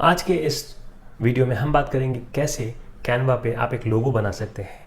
आज के इस वीडियो में हम बात करेंगे कैसे कैनवा पे आप एक लोगो बना सकते हैं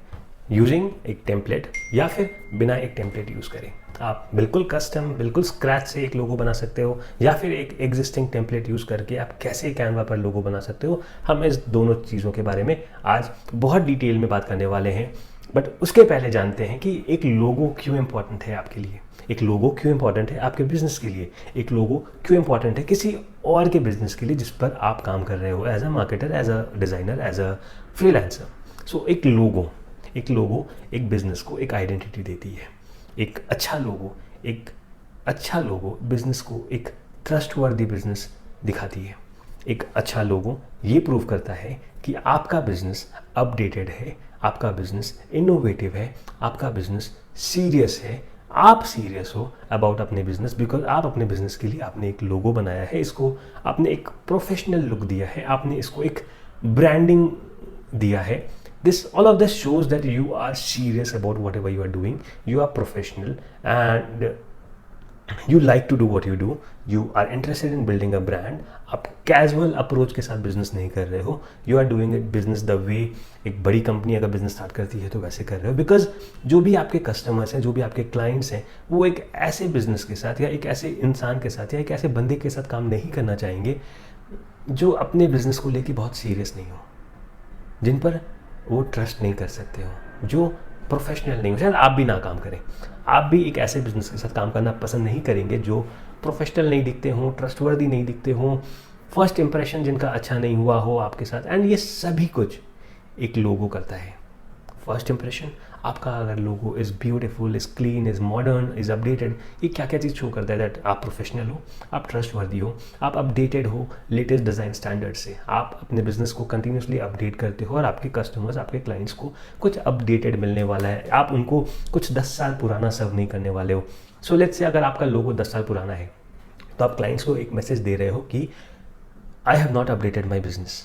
यूजिंग एक टेम्पलेट या फिर बिना एक टेम्पलेट यूज़ करें। आप बिल्कुल कस्टम बिल्कुल स्क्रैच से एक लोगो बना सकते हो या फिर एक एग्जिस्टिंग टेम्पलेट यूज़ करके आप कैसे कैनवा पर लोगो बना सकते हो। हम इस दोनों चीज़ों के बारे में आज बहुत डिटेल में बात करने वाले हैं। बट उसके पहले जानते हैं कि एक लोगो क्यों इम्पोर्टेंट है आपके लिए, एक लोगो क्यों इम्पोर्टेंट है आपके बिजनेस के लिए, एक लोगो क्यों इम्पोर्टेंट है किसी और के बिजनेस के लिए जिस पर आप काम कर रहे हो as a marketer, as a designer, as a freelancer. So एक लोगो एक बिजनेस को एक आइडेंटिटी देती है। एक अच्छा लोगो बिजनेस को एक ट्रस्टवर्दी बिजनेस दिखाती है। एक अच्छा लोगो ये प्रूव करता है कि आपका बिजनेस अपडेटेड है, आपका बिजनेस इनोवेटिव है, आपका बिजनेस सीरियस है, आप सीरियस हो अबाउट अपने बिजनेस, बिकॉज आप अपने बिजनेस के लिए आपने एक लोगो बनाया है, इसको आपने एक प्रोफेशनल लुक दिया है, आपने इसको एक ब्रांडिंग दिया है। All of this shows that you are serious about whatever you are doing. You are professional and you like to do what you do. You are interested in building a brand. आप casual approach के साथ business नहीं कर रहे हो. You are doing it business the way एक बड़ी company अगर बिजनेस स्टार्ट करती है तो वैसे कर रहे हो. बिकॉज जो भी आपके कस्टमर्स हैं, जो भी आपके क्लाइंट्स हैं, वो एक ऐसे बिजनेस के साथ या एक ऐसे इंसान के साथ या एक ऐसे बंदे के साथ काम नहीं करना चाहेंगे जो अपने बिजनेस को लेके बहुत सीरियस नहीं हो, जिन पर वो ट्रस्ट नहीं कर सकते हो, जो प्रोफेशनल नहीं हो। शायद आप भी ना काम करें, आप भी एक ऐसे बिजनेस के साथ काम करना पसंद नहीं करेंगे जो प्रोफेशनल नहीं दिखते हों, ट्रस्टवर्दी नहीं दिखते हों, फर्स्ट इंप्रेशन जिनका अच्छा नहीं हुआ हो आपके साथ। एंड ये सभी कुछ एक लोगो करता है। फर्स्ट इंप्रेशन आपका अगर logo is beautiful, is clean, is modern, is updated, ये क्या क्या चीज़ शो करता है दैट आप प्रोफेशनल हो, आप ट्रस्टवर्दी हो, आप अपडेटेड हो लेटेस्ट डिज़ाइन स्टैंडर्ड से, आप अपने बिजनेस को कंटिन्यूसली अपडेट करते हो और आपके कस्टमर्स, आपके क्लाइंट्स को कुछ अपडेटेड मिलने वाला है, आप उनको कुछ 10 साल पुराना सर्व नहीं करने वाले हो। सो लेट्स से अगर आपका लोगो 10 साल पुराना है तो आप क्लाइंट्स को एक मैसेज दे रहे हो कि I have not updated my business.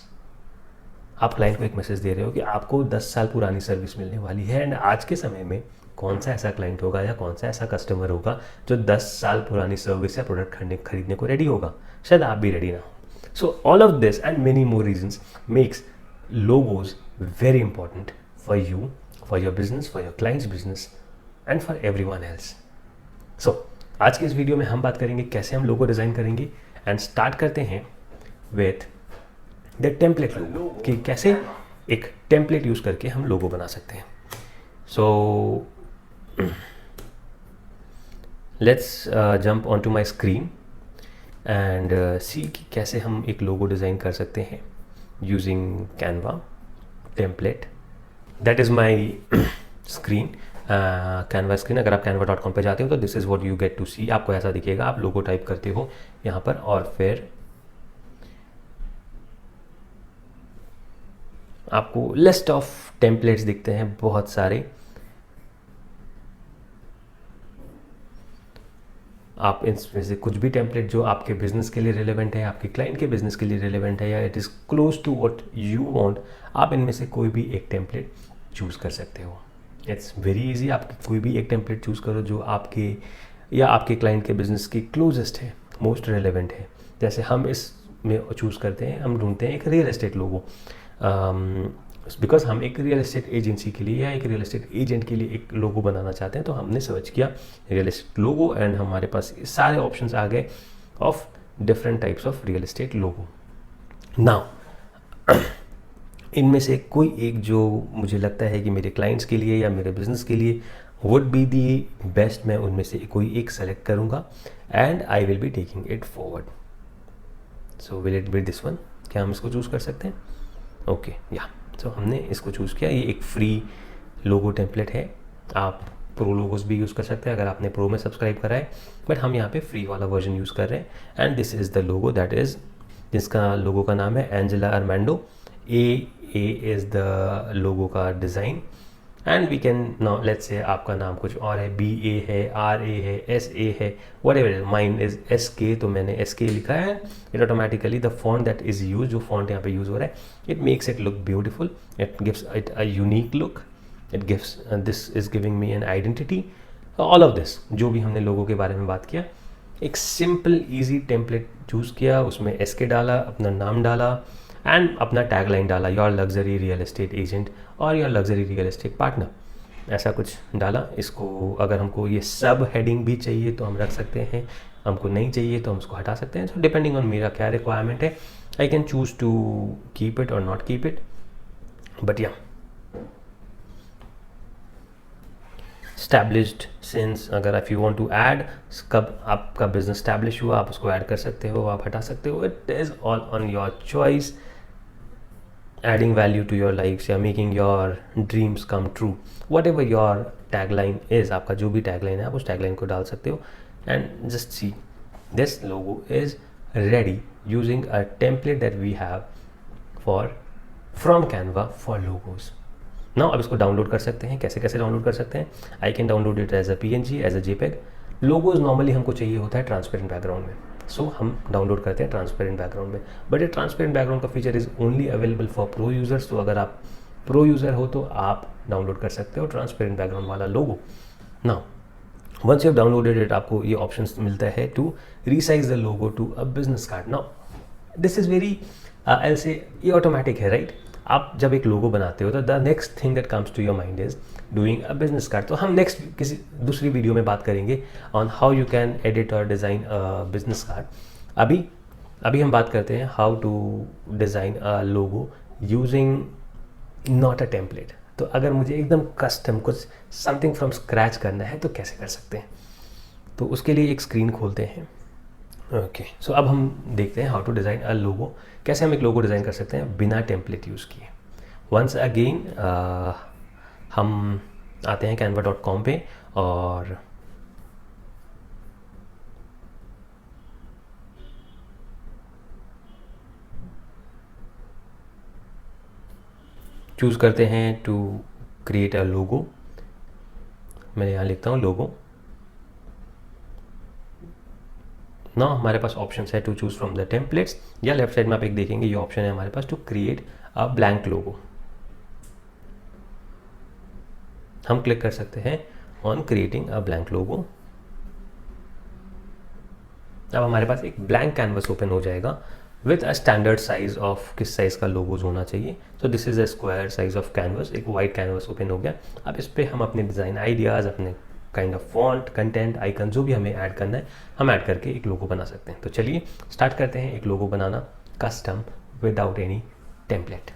आप क्लाइंट को एक मैसेज दे रहे हो कि आपको 10 साल पुरानी सर्विस मिलने वाली है। एंड आज के समय में कौन सा ऐसा क्लाइंट होगा या कौन सा ऐसा कस्टमर होगा जो 10 साल पुरानी सर्विस या प्रोडक्ट खरीदने को रेडी होगा? शायद आप भी रेडी ना हो। So all of this and many more reasons makes logos very important for you, for your business, for your clients business and for everyone else. So आज के इस वीडियो में हम बात करेंगे कैसे हम लोगो डिज़ाइन करेंगे। एंड स्टार्ट करते हैं विथ द टेम्पलेट लोगो, कि कैसे एक टेम्पलेट यूज़ करके हम लोगो बना सकते हैं। So let's jump on to my screen and see कि कैसे हम एक लोगो डिज़ाइन कर सकते हैं using Canva template. That is my screen, Canva screen. अगर आप canva.com पे जाते हो तो this is what you get to see. आपको ऐसा दिखेगा, आप लोगो टाइप करते हो यहाँ पर और फिर आपको लिस्ट ऑफ टेम्पलेट्स दिखते हैं बहुत सारे। आप इनमें से कुछ भी टेम्पलेट जो आपके बिजनेस के लिए रिलेवेंट है, आपके क्लाइंट के बिजनेस के लिए रिलेवेंट है या it is close to what you want, आप इनमें से कोई भी एक टेम्पलेट चूज़ कर सकते हो। It's very easy. आप कोई भी एक टेम्पलेट चूज़ करो जो आपके या आपके क्लाइंट के बिजनेस के क्लोजेस्ट है, मोस्ट रिलेवेंट है। जैसे हम इसमें चूज़ करते हैं, हम ढूंढते हैं एक रियल एस्टेट लोगो, बिकॉज हम एक रियल एस्टेट एजेंसी के लिए या एक रियल एस्टेट एजेंट के लिए एक लोगो बनाना चाहते हैं। तो हमने सर्च किया रियल एस्टेट लोगो एंड हमारे पास सारे ऑप्शंस आ गए of different types of real estate logo. Now इनमें से कोई एक जो मुझे लगता है कि मेरे क्लाइंट्स के लिए या मेरे बिजनेस के लिए वुड बी दी बेस्ट, मैं उनमें से कोई एक सेलेक्ट करूँगा and I will be taking it forward. So will it be this one? क्या हम इसको चूज़ कर सकते हैं? ओके या तो हमने इसको चूज़ किया। ये एक फ्री लोगो टेम्पलेट है, आप प्रो लोगोस भी यूज़ कर सकते हैं अगर आपने प्रो में सब्सक्राइब करा है, बट हम यहाँ पे फ्री वाला वर्जन यूज़ कर रहे हैं। And this is the logo that is, जिसका लोगो का नाम है Angela Armando. A is the logo का design and we can now let's say आपका नाम कुछ और है, BA है, RA है, SA है, व्हाटएवर। माइन इज SK, तो मैंने SK लिखा है। It automatically the font that is use, जो फॉन्ट यहाँ पे यूज़ हो रहा है, it makes it look beautiful, it gives it a unique look, it gives this is giving me an identity. All of this जो भी हमने लोगों के बारे में बात किया, एक सिंपल इजी टेम्पलेट चूज़ किया, उसमें SK डाला, अपना नाम डाला एंड अपना टैगलाइन डाला, your luxury real estate agent और your luxury real estate partner, ऐसा कुछ डाला। इसको अगर हमको ये सब हेडिंग भी चाहिए तो हम रख सकते हैं, हमको नहीं चाहिए तो हम उसको हटा सकते हैं। सो डिपेंडिंग ऑन मेरा क्या रिक्वायरमेंट है, I can choose to keep it और नॉट कीप इट, बट या established since, अगर if you want to add, कब आपका बिजनेस स्टैब्लिश हुआ आप उसको ऐड कर सकते हो, आप हटा सकते हो, it is all on your choice. Adding value to your life या making your dreams come true, whatever your tagline is, आपका जो भी टैगलाइन है आप उस टैगलाइन को डाल सकते हो। And just see this logo is ready using a template that we have for from Canva for logos. Now अब इसको डाउनलोड कर सकते हैं। कैसे कैसे डाउनलोड कर सकते हैं? I can download it as a PNG, as a JPEG। Logos normally हमको चाहिए होता है ट्रांसपेरेंट बैकग्राउंड में, सो हम डाउनलोड करते हैं ट्रांसपेरेंट बैकग्राउंड में, बट ये ट्रांसपेरेंट बैकग्राउंड का feature is only available for pro users. तो अगर आप प्रो यूज़र हो तो आप डाउनलोड कर सकते हो ट्रांसपेरेंट बैकग्राउंड वाला logo. Now once you have downloaded it, आपको ये ऑप्शन मिलता है to resize the logo to a business card. Now this is very ऐसे ये ऑटोमेटिक है, राइट? आप जब एक लोगो बनाते हो तो the next thing that comes to your mind is doing a business card. तो हम नेक्स्ट किसी दूसरी वीडियो में बात करेंगे on how you can edit और डिज़ाइन अ बिजनेस कार्ड। अभी हम बात करते हैं how to design a logo using not a template. तो अगर मुझे एकदम कस्टम कुछ समथिंग फ्रॉम स्क्रैच करना है तो कैसे कर सकते हैं? तो उसके लिए एक स्क्रीन खोलते हैं। ओके, सो अब हम देखते हैं हाउ टू डिज़ाइन अ लोगो। कैसे हम एक लोगो डिज़ाइन कर सकते हैं बिना टेम्पलेट यूज़ किए। वंस अगेन हम आते हैं canva.com पे और चूज़ करते हैं टू क्रिएट अ लोगो। मैं यहाँ लिखता हूँ लोगो। ना हमारे पास ऑप्शन है to choose from the templates, या लेफ्ट साइड में आप एक देखेंगे ये ऑप्शन है हमारे पास to create a blank logo. हम क्लिक कर सकते हैं on creating a blank logo. अब हमारे पास एक ब्लैंक कैनवस ओपन हो जाएगा with a standard size of किस साइज़ का लोगोज होना चाहिए। So this is a square size of canvas, एक वाइट कैनवस ओपन हो गया। अब इस पर हम अपने डिज़ाइन आइडियाज़, अपने kind of font, content, icon जो भी हमें ऐड करना है हम ऐड करके एक लोगो बना सकते हैं। तो चलिए स्टार्ट करते हैं एक लोगो बनाना कस्टम विदाउट एनी टेम्पलेट।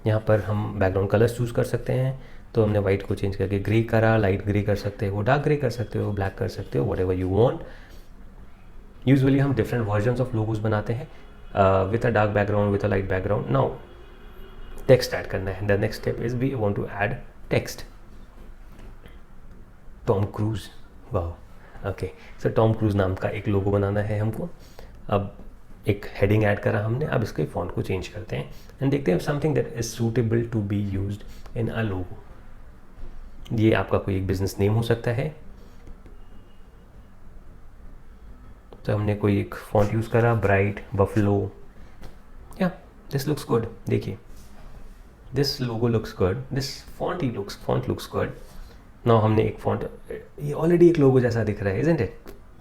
यहाँ पर हम बैकग्राउंड कलर्स चूज़ कर सकते हैं। तो हमने वाइट को चेंज करके ग्रे करा, लाइट ग्रे कर सकते हो, डार्क ग्रे कर सकते हो, ब्लैक कर सकते हो, whatever you want. Usually हम डिफरेंट वर्जन्स ऑफ लोगोज बनाते हैं with a dark background, with a light background. Now text add करना है। The next step is we want to add text. Tom Cruise, वाह, okay. So Tom Cruise नाम का एक लोगो बनाना है हमको। अब एक हेडिंग ऐड करा हमने, अब इसके फॉन्ट को चेंज करते हैं एंड देखते हैं something that is suitable to be used in a logo. ये आपका कोई एक बिजनेस नेम हो सकता है। तो हमने कोई एक फॉन्ट यूज़ करा, ब्राइट बफलो, या दिस लुक्स गुड। देखिए this logo looks good, this font looks good. Now हमने एक फॉन्ट, ये ऑलरेडी एक लोगो जैसा दिख रहा है, इजंट इट?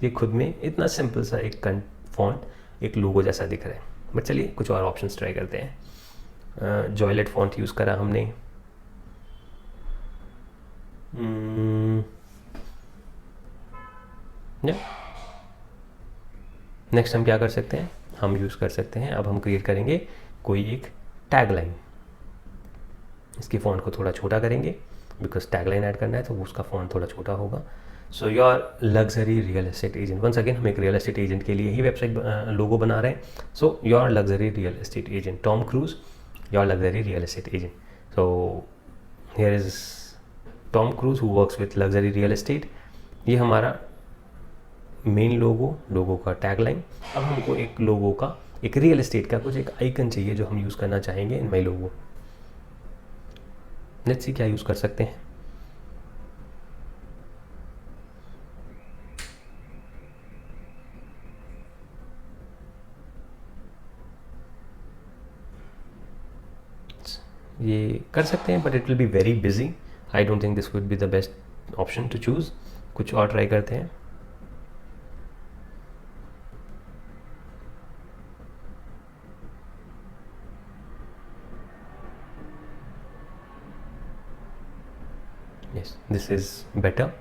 ये खुद में इतना सिंपल सा एक फॉन्ट एक लोगो जैसा दिख रहा है। बट चलिए कुछ और ऑप्शंस ट्राई करते हैं। जॉयलेट फॉन्ट यूज़ करा हमने। नेक्स्ट हम क्या कर सकते हैं, हम यूज़ कर सकते हैं, अब हम क्रिएट करेंगे कोई एक टैगलाइन। इसकी फॉन्ट को थोड़ा छोटा करेंगे बिकॉज टैगलाइन ऐड करना है तो उसका फॉन्ट थोड़ा छोटा होगा। So your luxury real estate agent, once again हम एक रियल एस्टेट एजेंट के लिए ही वेबसाइट लोगो बना रहे हैं। सो your luxury real estate agent Tom cruise, your luxury real estate agent. So here is Tom cruise who works with luxury real estate. ये हमारा main लोगो का टैगलाइन। अब हमको एक लोगो का, एक रियल एस्टेट का कुछ एक आइकन चाहिए जो हम यूज़ करना चाहेंगे इन माई लोगो। लेट्स सी क्या यूज़ कर सकते हैं। ये कर सकते हैं but it will be very busy. I don't think this would be the best option to choose, कुछ और ट्राई करते हैं. Yes, this is better.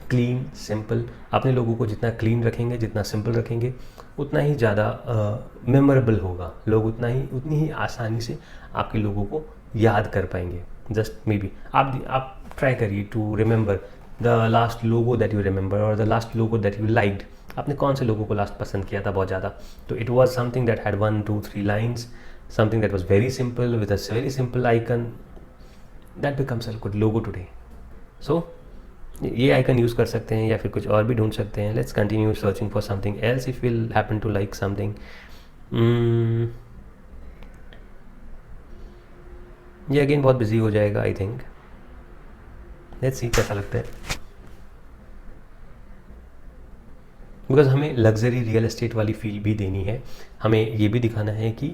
Clean, simple. अपने लोगों को जितना क्लीन रखेंगे, जितना सिंपल रखेंगे, उतना ही ज़्यादा मेमोरेबल होगा. लोग उतनी ही आसानी से आपके लोगों को याद कर पाएंगे. जस्ट मे बी आप ट्राई करिए to remember the last logo that you remember और the last logo that you liked. आपने कौन से लोगों को लास्ट पसंद किया था बहुत ज़्यादा? तो it was something that had 1 2 3 lines, something that was very simple with a very simple icon. That becomes a good logo today. So ये आइकन यूज़ कर सकते हैं या फिर कुछ और भी ढूंढ सकते हैं. Let's continue searching for something else if will happen to like something. ये अगेन बहुत बिजी हो जाएगा आई थिंक. लेट्स सी कैसा लगता है. बिकॉज हमें लग्जरी रियल एस्टेट वाली फील भी देनी है. हमें ये भी दिखाना है कि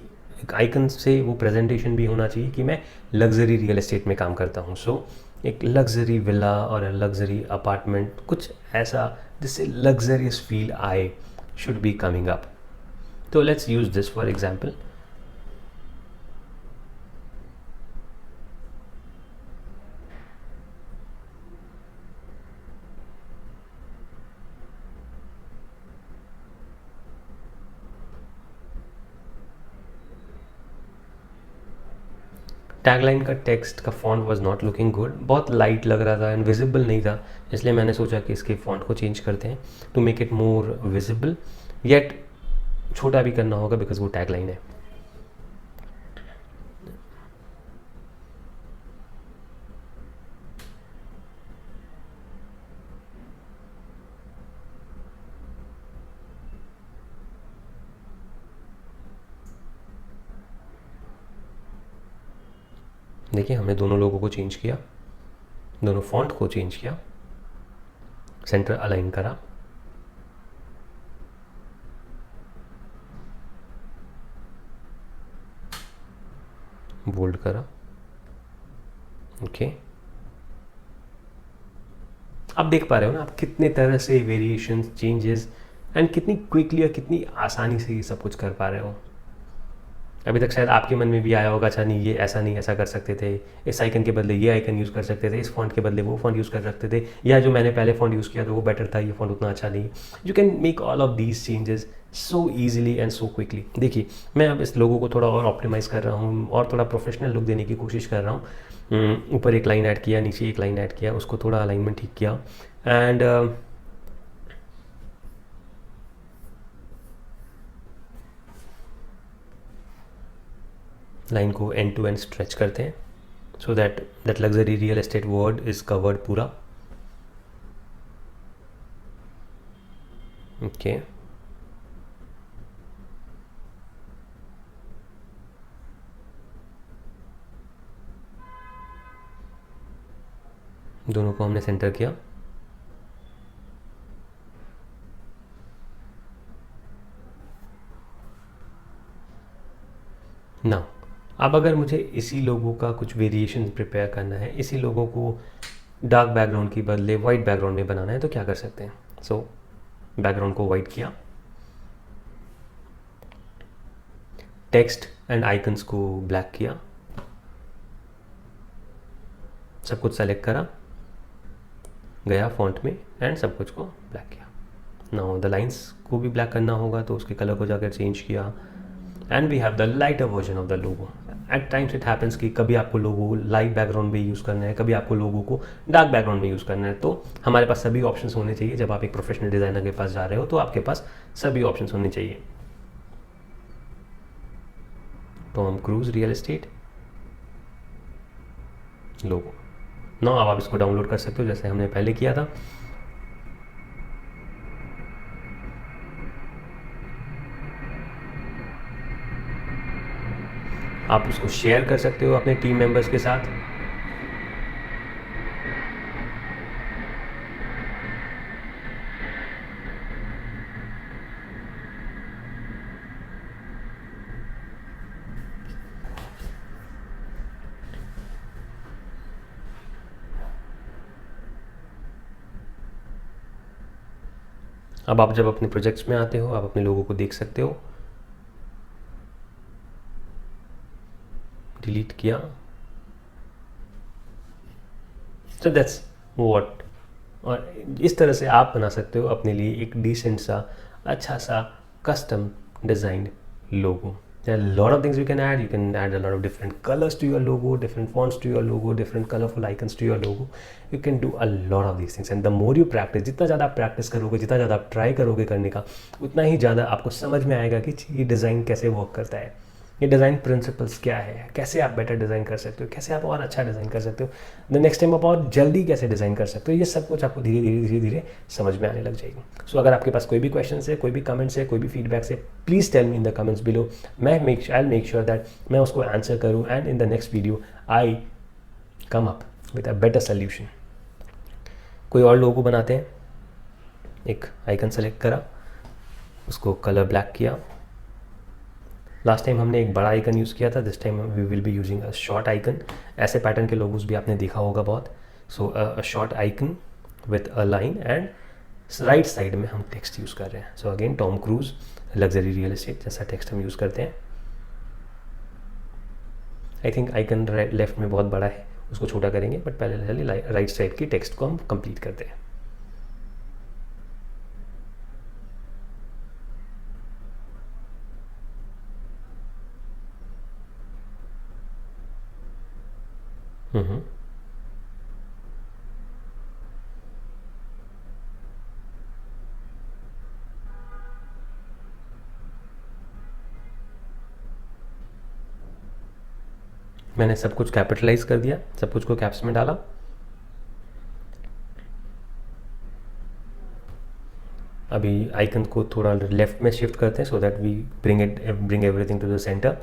एक आइकन से वो प्रेजेंटेशन भी होना चाहिए कि मैं लग्जरी रियल एस्टेट में काम करता हूँ. सो एक लग्जरी विला और लग्जरी अपार्टमेंट, कुछ ऐसा जिससे लग्जरियस फील आए, शुड बी कमिंग अप. तो let's use this for example. Tagline का टेक्स्ट का font was not looking good. बहुत लाइट लग रहा था एंड विजिबल नहीं था, इसलिए मैंने सोचा कि इसके फॉन्ट को चेंज करते हैं to make it more visible. Yet छोटा भी करना होगा बिकॉज वो टैगलाइन है. देखिए हमने दोनों लोगों को चेंज किया, दोनों फॉन्ट को चेंज किया, सेंटर अलाइन करा. बोल्ड करा. ओके. आप देख पा रहे हो ना आप कितने तरह से वेरिएशन, चेंजेस एंड कितनी क्विकली और कितनी आसानी से ये सब कुछ कर पा रहे हो. अभी तक शायद आपके मन में भी आया होगा, अच्छा नहीं ये ऐसा नहीं, ऐसा कर सकते थे, इस आइकन के बदले ये आइकन यूज़ कर सकते थे, इस फॉन्ट के बदले वो फॉन्ट यूज़ कर सकते थे, या जो मैंने पहले फॉन्ट यूज़ किया तो वो बेटर था, ये फॉन्ट उतना अच्छा नहीं. You can make all of these changes so easily and so quickly. देखिए मैं अब इस लोगों को थोड़ा और ऑप्टिमाइज़ कर रहा हूँ और थोड़ा प्रोफेशनल लुक देने की कोशिश कर रहा हूँ. ऊपर एक लाइन ऐड किया, नीचे एक लाइन ऐड किया, उसको थोड़ा अलाइनमेंट ठीक किया एंड लाइन को एंड टू एंड स्ट्रेच करते हैं so that luxury real estate word is covered पूरा. ओके. दोनों को हमने सेंटर किया. ना अब अगर मुझे इसी लोगों का कुछ वेरिएशन प्रिपेयर करना है, इसी लोगों को डार्क बैकग्राउंड के बदले वाइट बैकग्राउंड में बनाना है, तो क्या कर सकते हैं? सो बैकग्राउंड को वाइट किया, टेक्स्ट एंड आइकन्स को ब्लैक किया, सब कुछ सेलेक्ट करा, गया फॉन्ट में एंड सब कुछ को ब्लैक किया. नाउ द लाइंस को भी ब्लैक करना होगा तो उसके कलर को जाकर चेंज किया and we have the lighter version of the logo. At times it happens कि कभी आपको लोगो लाइट बैकग्राउंड में यूज़ करना है, कभी आपको लोगों को डार्क बैकग्राउंड में यूज़ करना है. तो हमारे पास सभी ऑप्शंस होने चाहिए. जब आप एक प्रोफेशनल डिज़ाइनर के पास जा रहे हो तो आपके पास सभी ऑप्शंस होने चाहिए. टॉम क्रूज रियल एस्टेट लोगो. नाउ अब आप इसको डाउनलोड कर सकते हो जैसे हमने पहले किया था. आप उसको शेयर कर सकते हो अपने टीम मेंबर्स के साथ. अब आप जब अपने प्रोजेक्ट्स में आते हो आप अपने लोगों को देख सकते हो। डिलीट किया। सो दैट्स व्हाट, और इस तरह से आप बना सकते हो अपने लिए एक डिसेंट सा, अच्छा सा custom designed logo. There are a lot of things you can add. You can add a lot of different colors to your logo, different fonts to your logo, different colorful icons to your logo. You can do a lot of these things. And the more you practice, जितना ज़्यादा आप practice करोगे, जितना ज़्यादा आप try करोगे करने का, उतना ही ज़्यादा आपको समझ में आएगा कि ये डिज़ाइन कैसे वर्क करता है, ये डिज़ाइन प्रिंसिपल्स क्या है, कैसे आप बेटर डिज़ाइन कर सकते हो, कैसे आप और अच्छा डिज़ाइन कर सकते हो, द नेक्स्ट टाइम आप और जल्दी कैसे डिज़ाइन कर सकते हो। ये सब कुछ आपको धीरे धीरे धीरे धीरे समझ में आने लग जाएगी। सो अगर आपके पास कोई भी क्वेश्चन है, कोई भी कमेंट्स है, कोई भी फीडबैक्स है, please tell me in the comments below. I make sure that मैं उसको आंसर करूँ, and in the next video I come up with a better solution. कोई और लोगो बनाते हैं। एक आइकन सेलेक्ट करा, उसको कलर ब्लैक किया। लास्ट टाइम हमने एक बड़ा आइकन यूज़ किया था, this time we will be using a short icon. ऐसे पैटर्न के लोगोस भी आपने देखा होगा बहुत। So a short icon with a line, and right side में हम टेक्स्ट यूज़ कर रहे हैं। So again Tom Cruise luxury real estate जैसा टेक्स्ट हम यूज़ करते हैं। आई थिंक आइकन लेफ्ट में बहुत बड़ा है, उसको छोटा करेंगे, बट पहले राइट साइड की टेक्स्ट को हम कंप्लीट करते हैं। मैंने सब कुछ कैपिटलाइज कर दिया, सब कुछ को कैप्स में डाला। अभी आइकन को थोड़ा लेफ्ट में शिफ्ट करते हैं, so that we bring everything to the centre.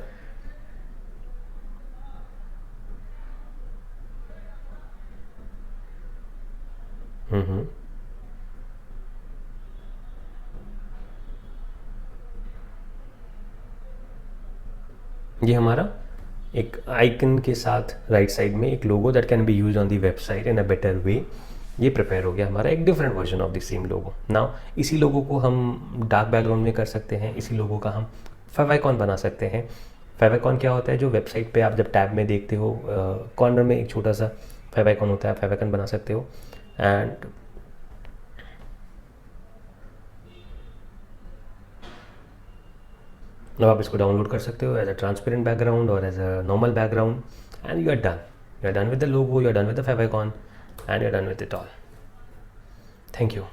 ये हमारा एक आइकन के साथ राइट साइड में एक logo that can be use on the website in a better way, ये प्रिपेयर हो गया हमारा एक different version of the same logo. Now इसी लोगो को हम डार्क बैकग्राउंड में कर सकते हैं। इसी लोगो का हम फेविकॉन बना सकते हैं। फेविकॉन क्या होता है, जो वेबसाइट पे आप जब टैब में देखते हो कॉर्नर में एक छोटा सा फेविकॉन होता है, फेविकॉन बना सकते हो। एंड अब आप इसको डाउनलोड कर सकते हो एज अ ट्रांसपेरेंट बैकग्राउंड और as a normal background, and you are done with the logo, you are done with the favicon, and you are done with it all. Thank you.